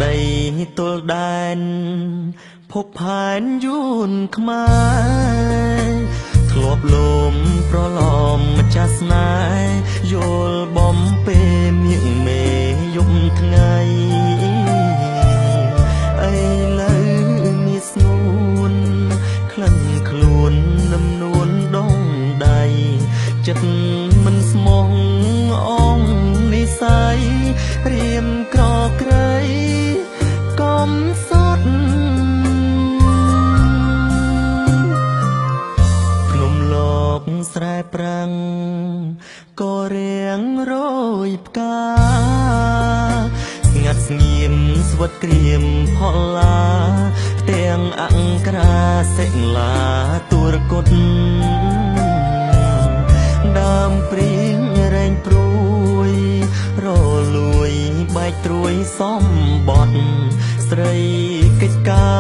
ដីទល់ដែនភពផែនយួនខ្មែរធ្លាប់លំប្រឡំម្ចាស់ស្នេហ៍យល់បំពេលមៀងមេយប់ថ្ងៃអីលើមានស្ងួនក្លិនខ្លួននឹមនួនដងដៃចិត្តមិនស្មងអងនិស័យរៀមក្រក្រៃកំសត់ភ្នំលោកស្រែប្រាំងក៏រៀងរយផ្កាស្ងាត់ស្ងៀមស្វិតក្រៀមផល្លាទាំងអង្ក្រាសិលាទួរគុតដើមព្រៀងរែងព្រួយរលួយបែកត្រួយសំបត់ស្រីកិច្ចកា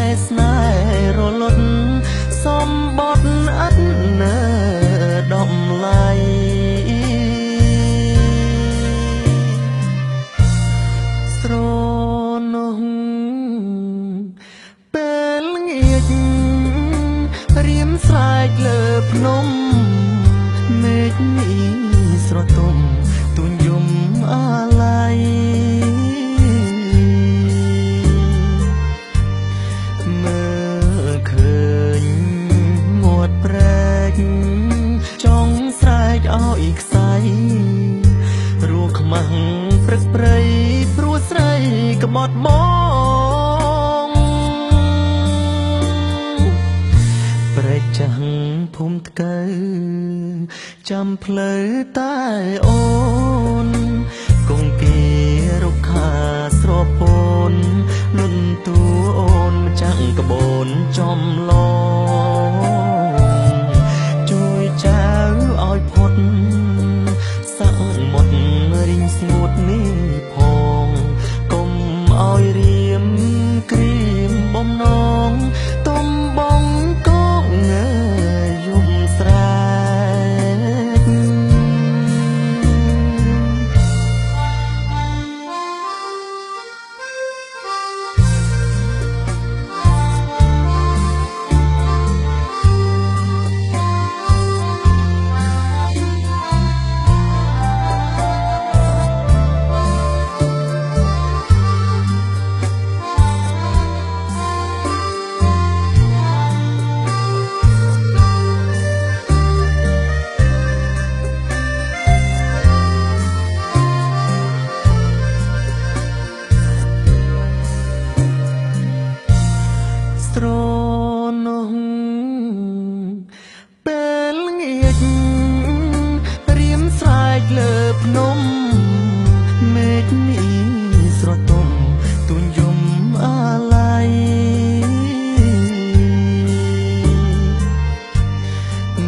រស្នេហ៍រលត់សំបត់អត់នៅដំឡៃស្រនោះពេលល្ងាចរៀមស្រែកលើភ្នំមេឃនេះស្រទុំទូនយំអាឡ័យមើលឃើញមាត់ព្រែកចង់ស្រែកឲ្យខ្សែរੂខ្មាំងព្រឹកព្រៃព្រោះស្រីក្បត់បងព្រែកចាំងភូមិថ្កូវចាំផ្លូវតែអូនគង់គេរុក្ខាស្រពោនលុនតួអូនម្ចាំងក្បូនចំឡងជួយចៅឲ្យផុតសាក់មុតរីងស្ងួតនេះផងកុំឲ្យរៀមក្រៀមបំណងទំបងកងយំស្រែស្រនោះពេលល្ងាចរៀមស្រែកលើភ្នំមេឃនេះស្រទុំទូនយំអាឡ័យ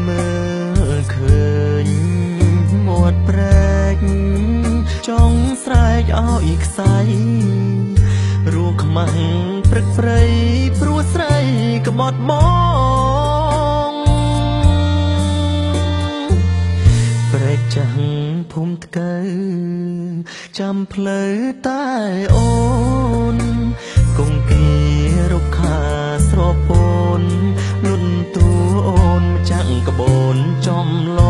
មើលឃើញមាត់ព្រែកចង់ស្រែកឲ្យខ្សែរੂខ្មាំងព្រឹកព្រៃព្រោះស្រីក្បត់បងព្រែកចាំងភូមិថ្កូវចាំផ្លូវតែអូនគង់គេរុក្ខាស្រពោនលុនតួអូនម្ចាំងក្បូនចំឡ